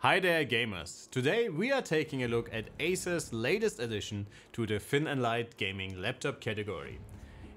Hi there gamers! Today we are taking a look at Acer's latest addition to the thin and light gaming laptop category.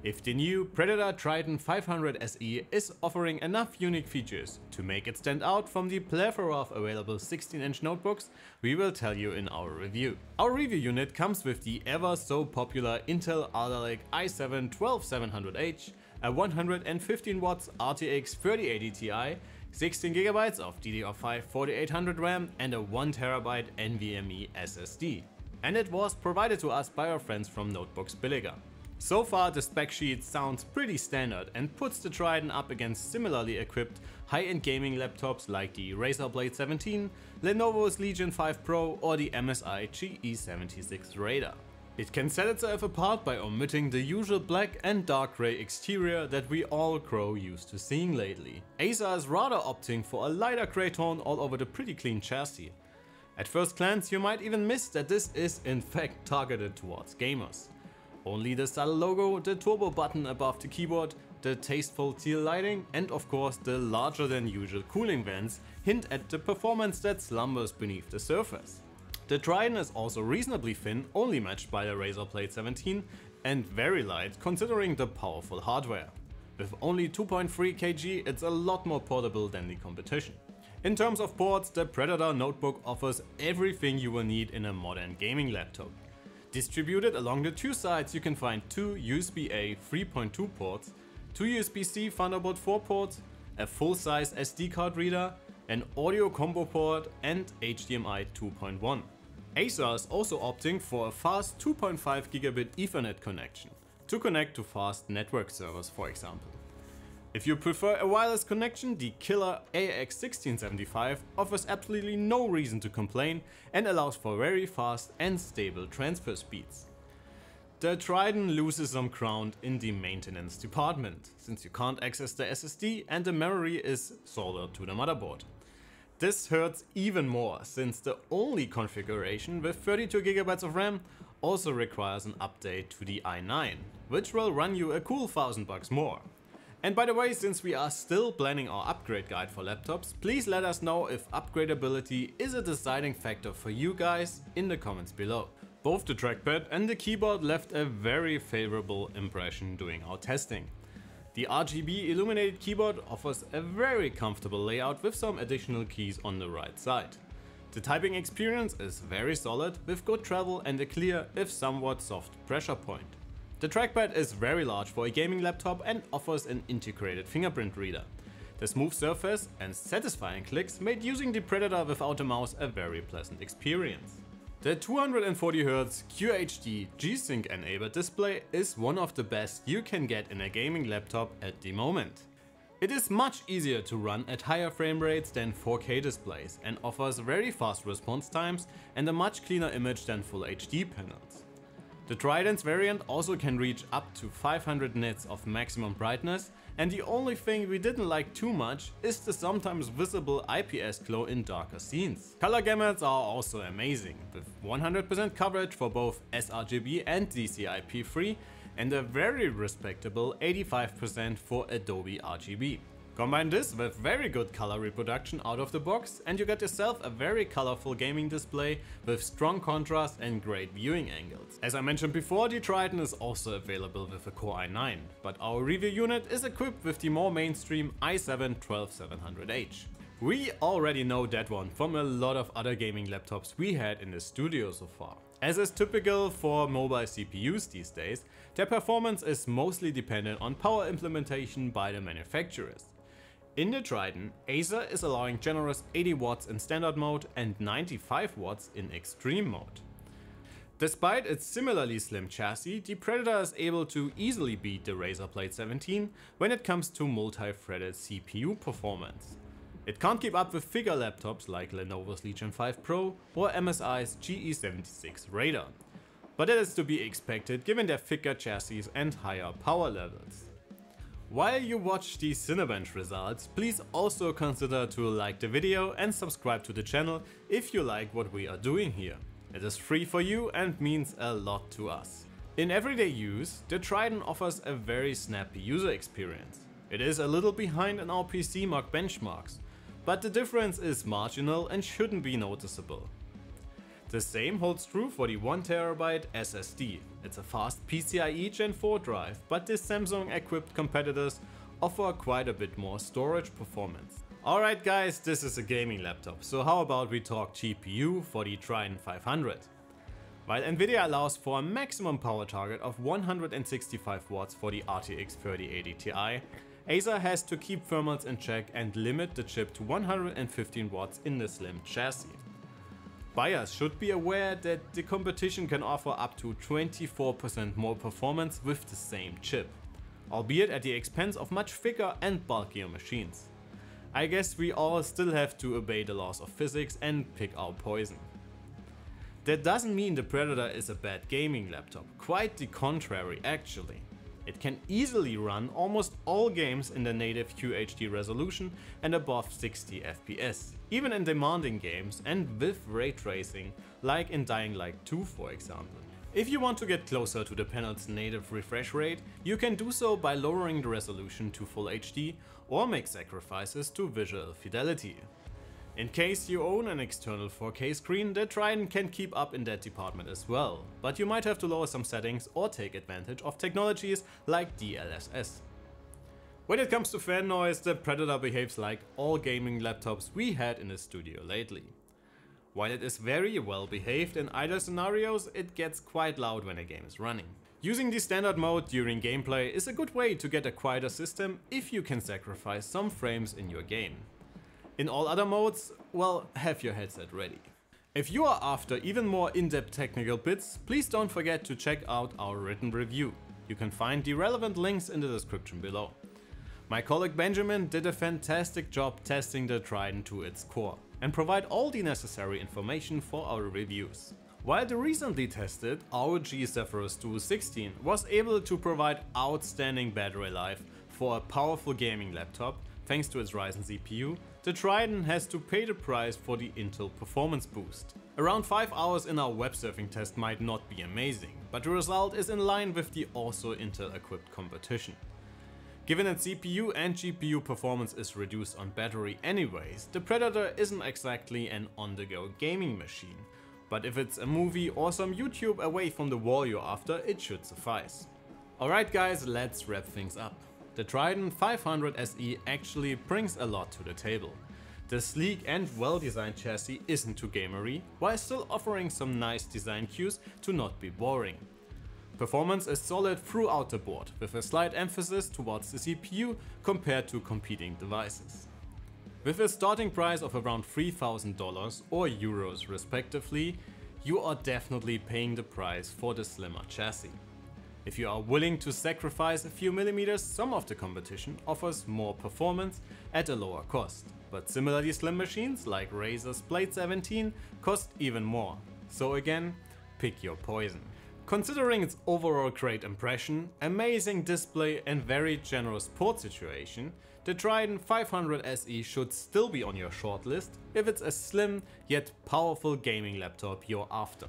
If the new Predator Triton 500 SE is offering enough unique features to make it stand out from the plethora of available 16-inch notebooks, we will tell you in our review. Our review unit comes with the ever so popular Intel Alder Lake i7-12700H, a 115 watts RTX 3080 Ti, 16GB of DDR5-4800 RAM and a 1TB NVMe SSD. And it was provided to us by our friends from Notebooks Billiger. So far the spec sheet sounds pretty standard and puts the Triton up against similarly equipped high-end gaming laptops like the Razer Blade 17, Lenovo's Legion 5 Pro or the MSI GE76 Raider. It can set itself apart by omitting the usual black and dark grey exterior that we all grow used to seeing lately. Acer is rather opting for a lighter grey tone all over the pretty clean chassis. At first glance you might even miss that this is in fact targeted towards gamers. Only the subtle logo, the turbo button above the keyboard, the tasteful teal lighting and of course the larger than usual cooling vents hint at the performance that slumbers beneath the surface. The Triton is also reasonably thin, only matched by the Razer Blade 17, and very light considering the powerful hardware. With only 2.3 kg, it's a lot more portable than the competition. In terms of ports, the Predator notebook offers everything you will need in a modern gaming laptop. Distributed along the two sides you can find two USB-A 3.2 ports, two USB-C Thunderbolt 4 ports, a full-size SD card reader, an audio combo port and HDMI 2.1. Acer is also opting for a fast 2.5 Gigabit Ethernet connection to connect to fast network servers, for example. If you prefer a wireless connection, the killer AX1675 offers absolutely no reason to complain and allows for very fast and stable transfer speeds. The Triton loses some ground in the maintenance department, since you can't access the SSD and the memory is soldered to the motherboard. This hurts even more, since the only configuration with 32GB of RAM also requires an update to the i9, which will run you a cool $1000 more. And by the way, since we are still planning our upgrade guide for laptops, please let us know if upgradability is a deciding factor for you guys in the comments below. Both the trackpad and the keyboard left a very favorable impression during our testing. The RGB illuminated keyboard offers a very comfortable layout with some additional keys on the right side. The typing experience is very solid with good travel and a clear, if somewhat soft, pressure point. The trackpad is very large for a gaming laptop and offers an integrated fingerprint reader. The smooth surface and satisfying clicks made using the Predator without a mouse a very pleasant experience. The 240Hz QHD G-Sync enabled display is one of the best you can get in a gaming laptop at the moment. It is much easier to run at higher frame rates than 4K displays and offers very fast response times and a much cleaner image than Full HD panels. The Triton's variant also can reach up to 500 nits of maximum brightness, and the only thing we didn't like too much is the sometimes visible IPS glow in darker scenes. Color gamuts are also amazing, with 100% coverage for both sRGB and DCI-P3 and a very respectable 85% for Adobe RGB. Combine this with very good color reproduction out of the box and you get yourself a very colorful gaming display with strong contrast and great viewing angles. As I mentioned before, the Triton is also available with a Core i9, but our review unit is equipped with the more mainstream i7-12700H. We already know that one from a lot of other gaming laptops we had in the studio so far. As is typical for mobile CPUs these days, their performance is mostly dependent on power implementation by the manufacturers. In the Triton, Acer is allowing generous 80 watts in standard mode and 95 watts in extreme mode. Despite its similarly slim chassis, the Predator is able to easily beat the Razer Blade 17 when it comes to multi-threaded CPU performance. It can't keep up with bigger laptops like Lenovo's Legion 5 Pro or MSI's GE76 Raider, but that is to be expected given their thicker chassis and higher power levels. While you watch the Cinebench results, please also consider to like the video and subscribe to the channel if you like what we are doing here. It is free for you and means a lot to us. In everyday use, the Triton offers a very snappy user experience. It is a little behind in our PC Mark benchmarks, but the difference is marginal and shouldn't be noticeable. The same holds true for the 1TB SSD. It's a fast PCIe Gen 4 drive, but the Samsung equipped competitors offer quite a bit more storage performance. Alright guys, this is a gaming laptop, so how about we talk GPU for the Triton 500? While Nvidia allows for a maximum power target of 165 watts for the RTX 3080 Ti, Acer has to keep thermals in check and limit the chip to 115 watts in the slim chassis. Buyers should be aware that the competition can offer up to 24% more performance with the same chip, albeit at the expense of much thicker and bulkier machines. I guess we all still have to obey the laws of physics and pick our poison. That doesn't mean the Predator is a bad gaming laptop, quite the contrary actually. It can easily run almost all games in the native QHD resolution and above 60 FPS, even in demanding games and with ray tracing, like in Dying Light 2 for example. If you want to get closer to the panel's native refresh rate, you can do so by lowering the resolution to Full HD or make sacrifices to visual fidelity. In case you own an external 4K screen, the Triton can keep up in that department as well, but you might have to lower some settings or take advantage of technologies like DLSS. When it comes to fan noise, the Predator behaves like all gaming laptops we had in the studio lately. While it is very well behaved in either scenarios, it gets quite loud when a game is running. Using the standard mode during gameplay is a good way to get a quieter system if you can sacrifice some frames in your game. In all other modes, well, have your headset ready. If you are after even more in-depth technical bits, please don't forget to check out our written review. You can find the relevant links in the description below. My colleague Benjamin did a fantastic job testing the Triton to its core and provide all the necessary information for our reviews. While the recently tested ROG Zephyrus Duo 16 was able to provide outstanding battery life for a powerful gaming laptop thanks to its Ryzen CPU, the Triton has to pay the price for the Intel performance boost. Around 5 hours in our web surfing test might not be amazing, but the result is in line with the also Intel equipped competition. Given that CPU and GPU performance is reduced on battery anyways, the Predator isn't exactly an on-the-go gaming machine, but if it's a movie or some YouTube away from the wall you're after, it should suffice. Alright guys, let's wrap things up. The Triton 500 SE actually brings a lot to the table. The sleek and well-designed chassis isn't too gamery, while still offering some nice design cues to not be boring. Performance is solid throughout the board, with a slight emphasis towards the CPU compared to competing devices. With a starting price of around $3,000 or euros respectively, you are definitely paying the price for the slimmer chassis. If you are willing to sacrifice a few millimeters, some of the competition offers more performance at a lower cost. But similarly slim machines like Razer's Blade 17 cost even more. So again, pick your poison. Considering its overall great impression, amazing display and very generous port situation, the Triton 500 SE should still be on your shortlist if it's a slim yet powerful gaming laptop you're after.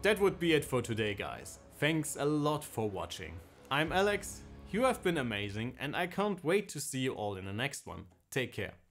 That would be it for today guys. Thanks a lot for watching. I'm Alex, you have been amazing and I can't wait to see you all in the next one. Take care.